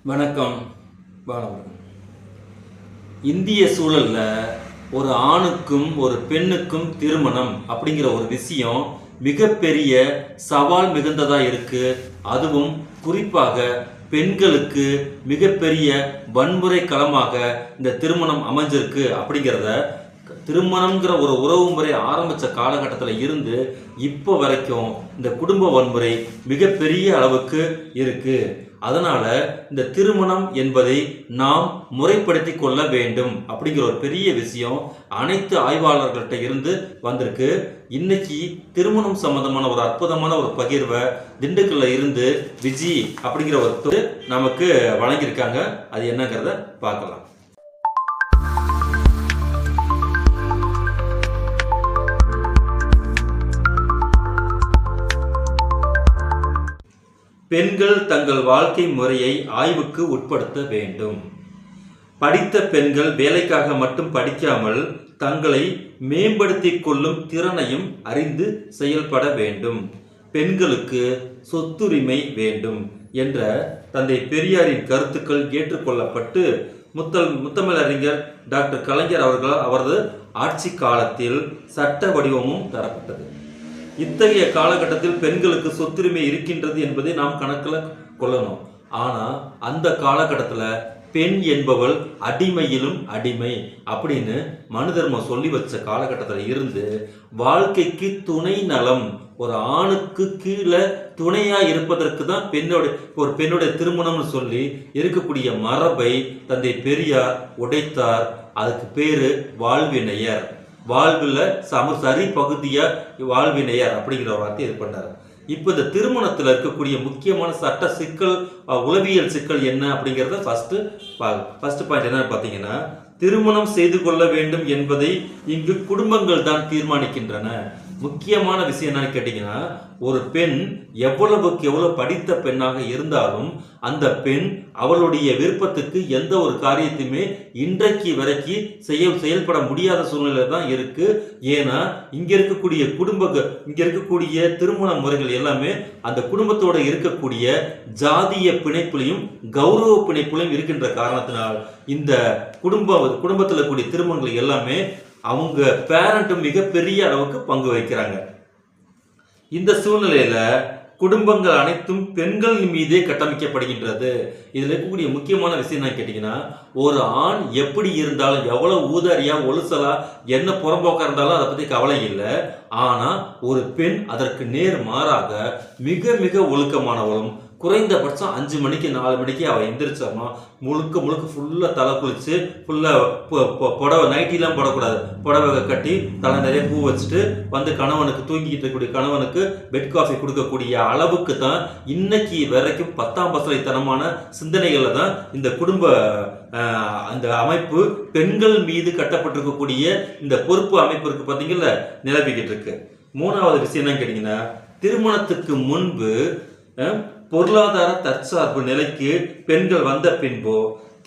வணக்கம். பாலமுருகன். இந்திய சூழல்ல ஒரு ஆணுக்கும் ஒரு பெண்ணுக்கும் திருமணம் அப்படிங்கிற ஒரு விஷயம் மிகப்பெரிய சவால் மிகுந்ததா இருக்கு. அதுவும் குறிப்பாக பெண்களுக்கு மிகப்பெரிய வன்முறை களமாக இந்த திருமணம் அமைஞ்சிருக்கு. அப்படிங்கிறத திருமணம்ங்கிற ஒரு உறவு முறை ஆரம்பித்த காலகட்டத்தில் இருந்து இப்போ வரைக்கும் இந்த குடும்ப வன்முறை மிகப்பெரிய அளவுக்கு இருக்கு. அதனால இந்த திருமணம் என்பதை நாம் முறைப்படுத்தி கொள்ள வேண்டும் அப்படிங்கிற ஒரு பெரிய விஷயம் அனைத்து ஆய்வாளர்கள்ட்ட இருந்து வந்திருக்கு. இன்னைக்கு திருமணம் சம்பந்தமான ஒரு அற்புதமான ஒரு பகிர்வை திண்டுக்கல்ல இருந்து விஜி அப்படிங்கிற ஒரு நமக்கு வழங்கியிருக்காங்க. அது என்னங்கிறத பார்க்கலாம். பெண்கள் தங்கள் வாழ்க்கை முறையை ஆய்வுக்கு உட்படுத்த வேண்டும். படித்த பெண்கள் வேலைக்காக மட்டும் படிக்காமல் தங்களை மேம்படுத்திக் கொள்ளும் திறனையும் அறிந்து செயல்பட வேண்டும். பெண்களுக்கு சொத்துரிமை வேண்டும் என்ற தந்தை பெரியாரின் கருத்துக்கள் ஏற்றுக்கொள்ளப்பட்டு முத்தமிழறிஞர் டாக்டர் கலைஞர் அவரது ஆட்சி காலத்தில் சட்ட வடிவமும் தரப்பட்டது. இத்தகைய காலகட்டத்தில் பெண்களுக்கு சொத்துரிமை இருக்கின்றது என்பதை நாம் கணக்கில் கொள்ளணும். ஆனால் அந்த காலகட்டத்தில் பெண் என்பவள் அடிமையிலும் அடிமை அப்படின்னு மனு தர்மம் சொல்லி வச்ச காலகட்டத்தில் இருந்து வாழ்க்கைக்கு துணை நலம், ஒரு ஆணுக்கு கீழே துணையா இருப்பதற்கு தான் ஒரு பெண்ணுடைய திருமணம்னு சொல்லி இருக்கக்கூடிய மரபை தந்தை பெரியார் உடைத்தார். அதுக்கு பேரு வாழ்வினையர். வாழ்வில் சரி பகுதியா வாழ்வினையர் அப்படிங்கிற ஒரு வார்த்தை இது பண்ணார். இப்போ இந்த திருமணத்தில் இருக்கக்கூடிய முக்கியமான சட்ட சிக்கல், உளவியல் சிக்கல் என்ன அப்படிங்கிறத ஃபர்ஸ்ட் பாயிண்ட் என்னன்னு பார்த்தீங்கன்னா, திருமணம் செய்து கொள்ள வேண்டும் என்பதை இங்கு குடும்பங்கள் தான் தீர்மானிக்கின்றன. முக்கியமான விஷயம் என்னன்னு கேட்டீங்கன்னா, ஒரு பெண் எவ்வளவுக்கு எவ்வளவு படித்த பெண்ணாக இருந்தாலும் அந்த பெண் அவளுடைய விருப்பத்துக்கு எந்த ஒரு காரியத்தையுமே இன்றைக்கு வரைக்கும் செயல்பட முடியாத சூழ்நிலை தான் இருக்கு. ஏன்னா இங்க இருக்கக்கூடிய திருமண முறைகள் எல்லாமே அந்த குடும்பத்தோட இருக்கக்கூடிய ஜாதிய பிணைப்புலையும் கௌரவ பிணைப்புலையும் இருக்கின்ற காரணத்தினால் இந்த குடும்பத்தில் இருக்கக்கூடிய திருமணங்கள் எல்லாமே அவங்க பேரண்ட்டும் மிகப்பெரிய அளவுக்கு பங்கு வகிக்கிறாங்க. இந்த சூழ்நிலையில குடும்பங்கள் அனைத்தும் பெண்கள் மீதே கட்டமைக்கப்படுகின்றது. இதுல இருக்கக்கூடிய முக்கியமான விஷயம் என்ன கேட்டீங்கன்னா, ஒரு ஆண் எப்படி இருந்தாலும் எவ்வளவு ஊதாரியா ஒழுசலா என்ன புறம்போக்கா இருந்தாலும் அதை பத்தி கவலை இல்லை. ஆனா ஒரு பெண் அதற்கு நேர் மாறாக மிக மிக ஒழுக்கமானவளும், குறைந்தபட்சம் 5 மணிக்கு 4 மணிக்கு அவள் எந்திரிச்சாமா முழுக்க ஃபுல்லா தலை குளிச்சு ஃபுல்லா புடவை நைட்டிலாம் போடக்கூடாது, புடவை கட்டி தலை நிறைய பூ வச்சுட்டு வந்து கணவனுக்கு தூங்கிட்டு இருக்கக்கூடிய கணவனுக்கு பெட் காஃபி கொடுக்கக்கூடிய அளவுக்கு தான் இன்னைக்கு வரைக்கும் 10ஆம் பசலைத்தனமான சிந்தனைகள்ல தான் இந்த குடும்ப அந்த அமைப்பு பெண்கள் மீது கட்டப்பட்டிருக்கக்கூடிய இந்த பொறுப்பு அமைப்பு இருக்கு பார்த்தீங்கல்ல, நிலவிக்கிட்டு இருக்கு. 3வது விஷயம் என்ன கேட்டீங்கன்னா, திருமணத்துக்கு முன்பு பொருளாதார தற்சார்பு நிலைக்கு பெண்கள் வந்த பின்போ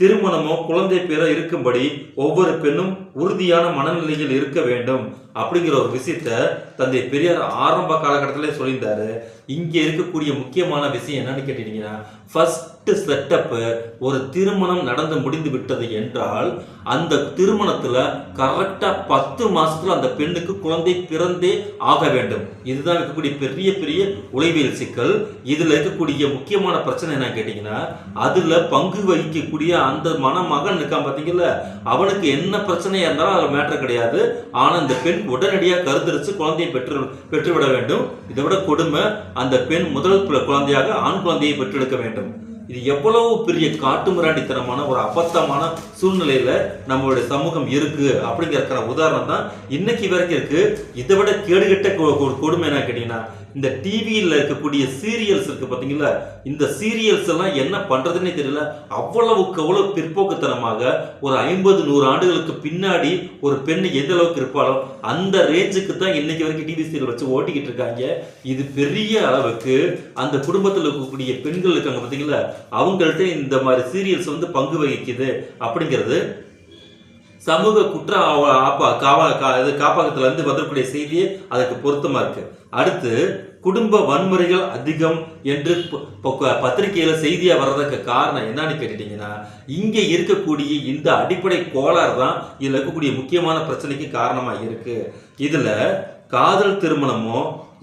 திருமணமோ குழந்தை பேர இருக்கும்படி ஒவ்வொரு பெண்ணும் உறுதியான மனநிலையில் இருக்க வேண்டும் அப்படிங்கிற ஒரு விஷயத்த தந்தை பெரியார் ஆரம்ப காலகட்டத்திலே சொல்லியிருந்தாரு. இங்கே இருக்கக்கூடிய முக்கியமான விஷயம் என்னன்னு கேட்டீங்கன்னா, ஃபர்ஸ்ட் செட்டப்பு ஒரு திருமணம் நடந்து முடிந்து விட்டது என்றால் அந்த திருமணத்துல கரெக்டா 10 மாசத்துல அந்த பெண்ணுக்கு குழந்தை பிறந்தே ஆக வேண்டும். இதுதான் இருக்கக்கூடிய பெரிய பெரிய உளவியல் சிக்கல். இதுல இருக்கக்கூடிய முக்கியமான பிரச்சனை என்ன கேட்டீங்கன்னா, அதுல பங்கு வகிக்கக்கூடிய அந்த மணமகன் இருக்கான் பார்த்தீங்கல்ல, அவனுக்கு என்ன பிரச்சனையா இருந்தாலும் அது மேட்டர் கிடையாது. ஆனா இந்த பெண் உடனடியாக கருத்தரித்து குழந்தையை பெற்றுவிட வேண்டும். இதை விட கொடுமை, அந்த பெண் முதல் குழந்தையாக ஆண் குழந்தையை பெற்றெடுக்க வேண்டும். இது எவ்வளவு பெரிய காட்டுமிராண்டித்தனமான ஒரு அபத்தமான சூழ்நிலையில நம்மளுடைய சமூகம் இருக்கு அப்படிங்கிற உதாரணம் தான் இன்னைக்கு வரைக்கும் இருக்கு. இதை விட கேடுகட்ட கொடுமை என்ன கேட்டீங்கன்னா, இந்த டிவியில் இருக்கக்கூடிய சீரியல்ஸ் இருக்கு பார்த்தீங்களா, இந்த சீரியல்ஸ் எல்லாம் என்ன பண்றதுன்னே தெரியல. அவ்வளவுக்கு அவ்வளவு பிற்போக்குத்தனமாக ஒரு 50-100 ஆண்டுகளுக்கு பின்னாடி ஒரு பெண் எந்த அளவுக்கு இருப்பாலும் அந்த ரேஞ்சுக்கு தான் இன்னைக்கு வரைக்கும் டிவி சீரியல் வச்சு ஓட்டிக்கிட்டு இருக்காங்க. இது பெரிய அளவுக்கு அந்த குடும்பத்தில் இருக்கக்கூடிய பெண்கள் இருக்காங்க பார்த்தீங்களா, அவங்கள்ட்ட இந்த மாதிரி சீரியல்ஸ் வந்து பங்கு வகிக்குது அப்படிங்கிறது சமூக குற்ற காப்பகத்துல இருந்து வரக்கூடிய செய்தியே அதுக்கு பொருத்தமா இருக்கு. அடுத்து குடும்ப வன்முறைகள் அதிகம் என்று பத்திரிகையில செய்தியா வர்றதுக்கு காரணம் என்னன்னு கேட்டுட்டீங்கன்னா, இங்க இருக்கக்கூடிய இந்த அடிப்படை கோளாறு தான் இதுல இருக்கக்கூடிய முக்கியமான பிரச்சனைக்கு காரணமா இருக்கு. இதுல காதல் திருமணமோ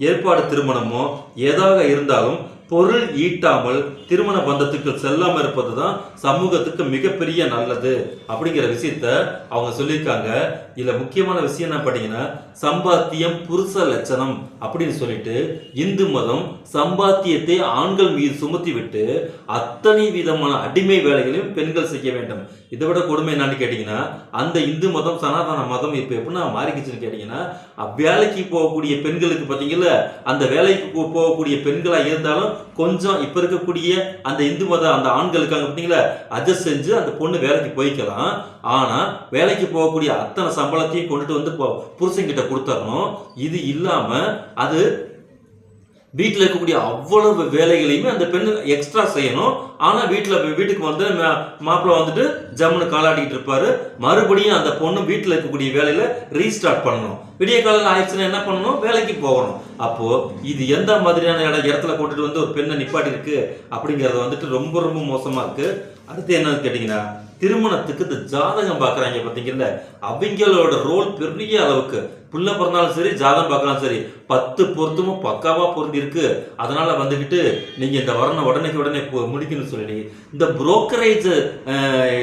ஏற்பாடு திருமணமோ ஏதாக இருந்தாலும் பொருள் ஈட்டாமல் திருமண பந்தத்துக்கு செல்லாம இருப்பது தான் சமூகத்துக்கு மிகப்பெரிய நல்லது அப்படிங்கிற விஷயத்த அவங்க சொல்லியிருக்காங்க. இதுல முக்கியமான விஷயம் என்ன பார்த்தீங்கன்னா, சம்பாத்தியம் புருஷ லட்சணம் அப்படின்னு சொல்லிட்டு இந்து மதம் சம்பாத்தியத்தை ஆண்கள் மீது சுமத்தி விட்டு அத்தனை விதமான அடிமை வேலைகளையும் பெண்கள் செய்ய வேண்டும். இதை விட கொடுமை என்னன்னு கேட்டீங்கன்னா, அந்த இந்து மதம் சனாதன மதம் இப்ப எப்படின்னா மாறிக்கிச்சுன்னு கேட்டீங்கன்னா, வேலைக்கு போகக்கூடிய பெண்களுக்கு பார்த்தீங்கல்ல, அந்த வேலைக்கு போகக்கூடிய பெண்களா இருந்தாலும் கொஞ்சம் இப்ப இருக்கக்கூடிய அந்த இந்து மத அந்த ஆண்களுக்கு பார்த்தீங்களா அட்ஜஸ்ட் செஞ்சு அந்த பொண்ணு வேலைக்கு போய்க்கலாம். ஆனா வேலைக்கு போகக்கூடிய அத்தனை சம்பளத்தையும் கொண்டுட்டு வந்து புருஷன்கிட்ட கொடுத்துடணும். இது இல்லாம அது வீட்டில் இருக்கக்கூடிய அவ்வளவு வேலைகளையுமே அந்த பெண் எக்ஸ்ட்ரா செய்யணும். ஆனால் வீட்டுக்கு வந்து மாப்பிள்ளை வந்துட்டு ஜம்முன்னு காலாட்டிக்கிட்டு இருப்பாரு. மறுபடியும் அந்த பொண்ணு வீட்டில் இருக்கக்கூடிய வேலையில ரீஸ்டார்ட் பண்ணணும். விடிய காலையில் ஆயிடுச்சுன்னா என்ன பண்ணணும், வேலைக்கு போகணும். அப்போ இது எந்த மாதிரியான இடத்துல கொண்டுட்டு வந்து ஒரு பெண்ணை நிப்பாட்டி இருக்கு அப்படிங்கறது வந்துட்டு ரொம்ப ரொம்ப மோசமா இருக்கு. அடுத்து என்னன்னு கேட்டீங்கன்னா, திருமணத்துக்கு இந்த ஜாதகம் பாக்குறாங்க பாத்தீங்கல்ல, அவங்களோட ரோல் பெரிய அளவுக்கு. பிள்ளை பிறந்தாலும் சரி, ஜாதகம் பார்க்கலாம் சரி, 10 பொருத்தமும் பக்காவா பொருந்தி இருக்கு, அதனால வந்துகிட்டு நீங்க இந்த வரனை உடனே முடிக்கணும்னு சொல்லி இந்த புரோக்கரேஜ்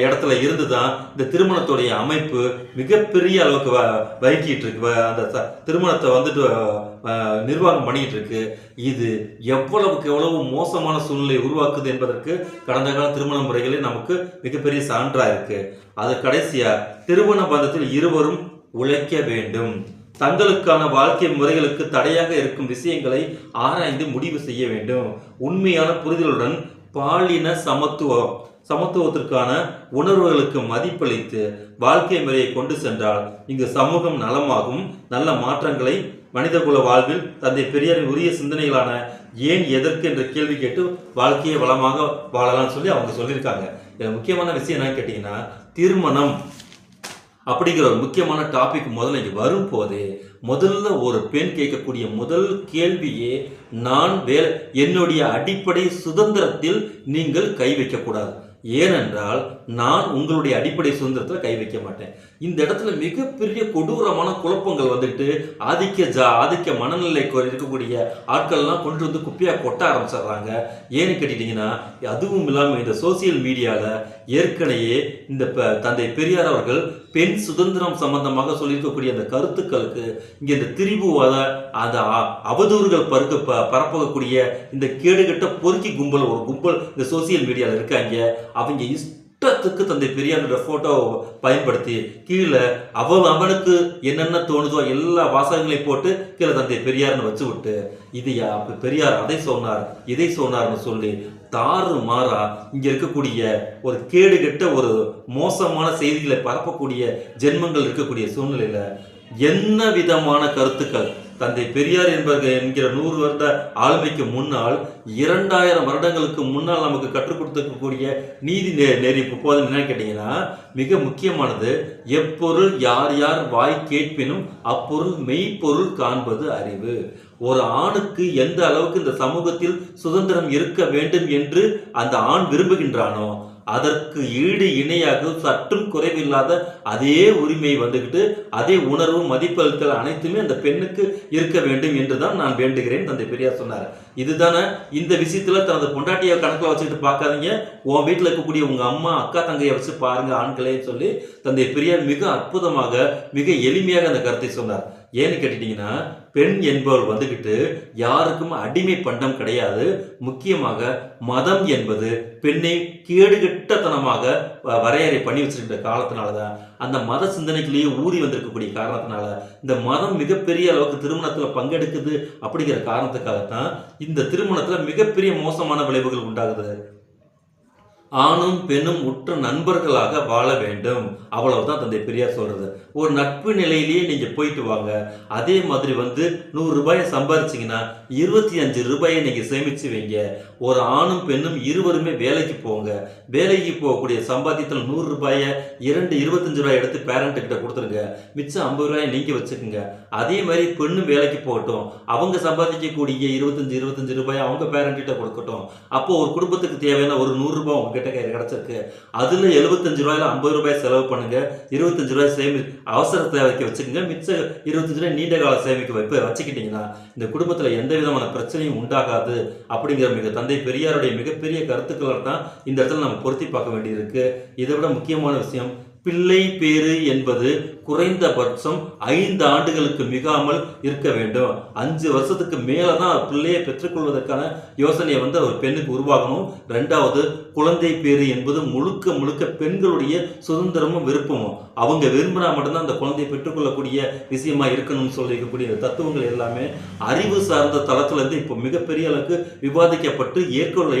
இடத்துல இருந்துதான் இந்த திருமணத்துடைய அமைப்பு மிகப்பெரிய அளவுக்கு வைக்கிட்டு இருக்கு. அந்த திருமணத்தை வந்துட்டு நிர்வாகம் பண்ணிட்டு இருக்கு. இது எவ்வளவுக்கு எவ்வளவு மோசமான சூழ்நிலை உருவாக்குது என்பதற்கு கடந்த கால திருமண முறைகளே நமக்கு மிகப்பெரிய சான்றா இருக்கு. அது கடைசியா திருமண பந்தத்தில் இருவரும் உழைக்க வேண்டும். தங்களுக்கான வாழ்க்கை முறைகளுக்கு தடையாக இருக்கும் விஷயங்களை ஆராய்ந்து முடிவு செய்ய வேண்டும். உண்மையான புரிதலுடன் பாலின சமத்துவத்திற்கான உணர்வுகளுக்கு மதிப்பளித்து வாழ்க்கை முறையை கொண்டு சென்றால் இங்கு சமூகம் நலமாகும். நல்ல மாற்றங்களை மனிதகுல வாழ்வில் தந்தை பெரியாரின் உரிய சிந்தனைகளான ஏன் எதற்கு என்ற கேள்வி கேட்டு வாழ்க்கையை வளமாக வாழலாம்னு சொல்லி அவங்க சொல்லியிருக்காங்க. இதுல முக்கியமான விஷயம் என்னன்னு கேட்டீங்கன்னா, திருமணம் அப்படிங்கிற ஒரு முக்கியமான டாபிக் முதல்ல இங்கே வரும்போதே முதல்ல ஒரு பெண் கேட்கக்கூடிய முதல் கேள்வியே, நான் என்னுடைய அடிப்படை சுதந்திரத்தில் நீங்கள் கை வைக்கக்கூடாது. ஏனென்றால் நான் உங்களுடைய அடிப்படை சுதந்திரத்தில் கை வைக்க மாட்டேன். இந்த இடத்துல மிகப்பெரிய கொடூரமான குழப்பங்கள் வந்துட்டு ஆதிக்க மனநிலை இருக்கக்கூடிய ஆட்கள்லாம் கொண்டு வந்து குப்பையா கொட்ட ஆரம்பிச்சிடுறாங்க. ஏன்னு கேட்டீங்கன்னா, அதுவும் இல்லாமல் இந்த சோசியல் மீடியாவில் ஏற்கனவே இந்த தந்தை பெரியார் அவர்கள் பெண் சுதந்திரம் சம்பந்தமாக சொல்லியிருக்கக்கூடிய அந்த கருத்துக்களுக்கு இங்கே இந்த திரிபுவாத அந்த அவதூறுகள் பரப்பக்கூடிய இந்த கேடுகட்ட பொறுக்கி கும்பல் ஒரு கும்பல் இந்த சோசியல் மீடியாவில் இருக்காங்க. அவங்க இஷ்டத்துக்கு தந்தை பெரியாரோட போட்டோ பயன்படுத்தி கீழே அவனுக்கு என்னென்ன தோணுதோ எல்லா வாசகங்களையும் போட்டு கீழே தந்தை பெரியார்னு வச்சு விட்டு இது பெரியார் அதை சொன்னார் இதை சொன்னார்னு சொல்லி தாறு மாறா இங்க இருக்கக்கூடிய ஒரு கேடுகட்ட ஒரு மோசமான செய்திகளை பரப்பக்கூடிய ஜென்மங்கள் இருக்கக்கூடிய சூழ்நிலையில என்ன விதமான கருத்துக்கள் தந்தை பெரியார் என்கிற 100 வருட ஆளுமைக்கு முன்னால் 2000 வருடங்களுக்கு முன்னால் நமக்கு கற்றுக் கொடுத்திருக்கக்கூடிய நீதி நெறி போதும் என்ன கேட்டீங்கன்னா, மிக முக்கியமானது எப்பொருள் யார் யார் வாய் கேட்பினும் அப்பொருள் மெய்ப்பொருள் காண்பது அறிவு. ஒரு ஆணுக்கு எந்த அளவுக்கு இந்த சமூகத்தில் சுதந்திரம் இருக்க வேண்டும் என்று அந்த ஆண் விரும்புகின்றானோ அதற்கு ஈடு இணையாக சற்றும் குறைவில்லாத அதே உரிமை வந்துகிட்டு அதே உணர்வு மதிப்பெண்கள் அனைத்துமே அந்த பெண்ணுக்கு இருக்க வேண்டும் என்றுதான் நான் வேண்டுகிறேன் தந்தை பெரியார் சொன்னார். இதுதானே இந்த விஷயத்துல தனது பொண்டாட்டியை கணக்கில் வச்சுக்கிட்டு பார்க்காதீங்க, உன் வீட்டில் இருக்கக்கூடிய உங்க அம்மா அக்கா தங்கையை வச்சு பாருங்க ஆண்களே சொல்லி தந்தை பெரியார் மிக அற்புதமாக மிக எளிமையாக அந்த கருத்தை சொன்னார். ஏன்னு கேட்டீங்கன்னா, பெண் என்பவள் வந்துகிட்டு யாருக்கும் அடிமை பண்டம் கிடையாது. முக்கியமாக மதம் என்பது பெண்ணை கேடுகட்டத்தனமாக வரையறை பண்ணி வச்சிருக்கிற காலத்தினாலதான் அந்த மத சிந்தனைக்குள்ளேயே ஊறி வந்திருக்கக்கூடிய காரணத்தினால இந்த மதம் மிகப்பெரிய அளவுக்கு திருமணத்துல பங்கெடுக்குது. அப்படிங்கிற காரணத்துக்காகத்தான் இந்த திருமணத்துல மிகப்பெரிய மோசமான விளைவுகள் உண்டாகுது. ஆணும் பெண்ணும் உற்ற நண்பர்களாக வாழ வேண்டும். அவ்வளவுதான் தந்தை பெரியார் சொல்றது. ஒரு நட்பு நிலையிலேயே நீங்க போயிட்டு வாங்க. அதே மாதிரி வந்து ரூ. 100 சம்பாரிச்சீங்கன்னா ரூ. 25 நீங்க சேமிச்சு வைங்க. ஒரு ஆணும் பெண்ணும் இருவருமே வேலைக்கு போங்க. வேலைக்கு போகக்கூடிய சம்பாத்தியத்தில் ரூ. 100 2 ரூ. 25 எடுத்து பேரண்ட் கிட்ட கொடுத்துருங்க. மிச்சம் ரூ. 50 நீங்க வச்சுக்கோங்க. அதே மாதிரி பெண்ணும் வேலைக்கு போகட்டும். அவங்க சம்பாதிக்கக்கூடிய ரூ. 25 அவங்க பேரண்ட் கிட்ட கொடுக்கட்டும். அப்போ ஒரு குடும்பத்துக்கு தேவையான ஒரு ரூ. 100 உங்ககிட்ட கிடைச்சிருக்கு. அதுல ரூ. 75 ரூ. 50 செலவு பண்ணுங்க. ரூ. 25 அவசர தேவைக்கு வச்சுக்கோங்க. மிச்சம் ரூ. 25 நீண்ட கால சேமிக்க வச்சுக்கிட்டீங்கன்னா இந்த குடும்பத்துல எந்த விதமான பிரச்சனையும் உண்டாகாது. அப்படிங்கிற தந்தை பெரியாருடைய மிகப்பெரிய கருத்துக்களை தான் இந்த இடத்துல நம்ம பொருத்தி பார்க்க வேண்டியிருக்கு. இதை விட முக்கியமான விஷயம், பிள்ளை பேறு என்பது குறைந்தபட்சம் 5 ஆண்டுகளுக்கு மிகாமல் இருக்க வேண்டும். 5 வருஷத்துக்கு மேலதான் பிள்ளையை பெற்றுக்கொள்வதற்கான யோசனையை வந்து ஒரு பெண்ணுக்கு உருவாகணும். 2வது, குழந்தை பேறு என்பது முழுக்க முழுக்க பெண்களுடைய சுதந்திரமும் விருப்பமும். அவங்க விரும்பினா மட்டும்தான் அந்த குழந்தையை பெற்றுக்கொள்ளக்கூடிய விஷயமா இருக்கணும்னு சொல்லிக்கக்கூடிய தத்துவங்கள் எல்லாமே அறிவு சார்ந்த தளத்துல இருந்து இப்போ மிகப்பெரிய அளவுக்கு விவாதிக்கப்பட்டு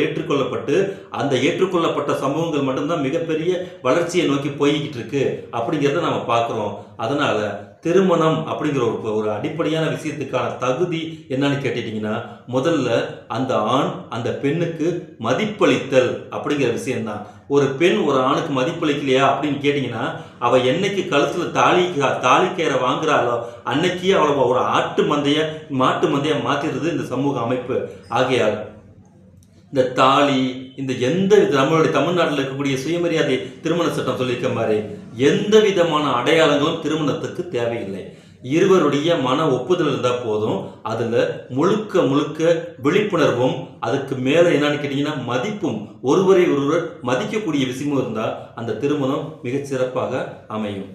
ஏற்றுக்கொள்ளப்பட்டு அந்த ஏற்றுக்கொள்ளப்பட்ட சம்பவங்கள் மட்டும்தான் மிகப்பெரிய வளர்ச்சியை நோக்கி போய்கிட்டு இருக்கு அப்படிங்கிறத நம்ம பார்க்கிறோம். அதனால திருமணம் அப்படிங்கிற ஒரு அடிப்படையான விஷயத்துக்கான தகுதி என்னன்னு கேட்டுட்டீங்கன்னா, முதல்ல அந்த ஆண் அந்த பெண்ணுக்கு மதிப்பளித்தல் அப்படிங்கிற விஷயம்தான். ஒரு பெண் ஒரு ஆணுக்கு மதிப்பளிக்கலையா அப்படின்னு கேட்டீங்கன்னா, அவ என்னைக்கு கழுத்துல தாலிக்கயிறை வாங்குறாளோ அன்னைக்கே அவளை ஒரு மாட்டு மந்தைய மாத்திடுறது இந்த சமூக அமைப்பு. ஆகையால் இந்த தாலி, இந்த எந்த நம்மளுடைய தமிழ்நாட்டில் இருக்கக்கூடிய சுயமரியாதை திருமண சட்டம் சொல்லியிருக்க மாதிரி எந்த விதமான அடையாளங்களும் திருமணத்துக்கு தேவையில்லை. இருவருடைய மன ஒப்புதல் இருந்தால் போதும். அதில் முழுக்க முழுக்க விழிப்புணர்வும், அதுக்கு மேலே என்னன்னு கேட்டிங்கன்னா மதிப்பும், ஒருவரை ஒருவர் மதிக்கக்கூடிய விஷயமும் இருந்தால் அந்த திருமணம் மிகச்சிறப்பாக அமையும்.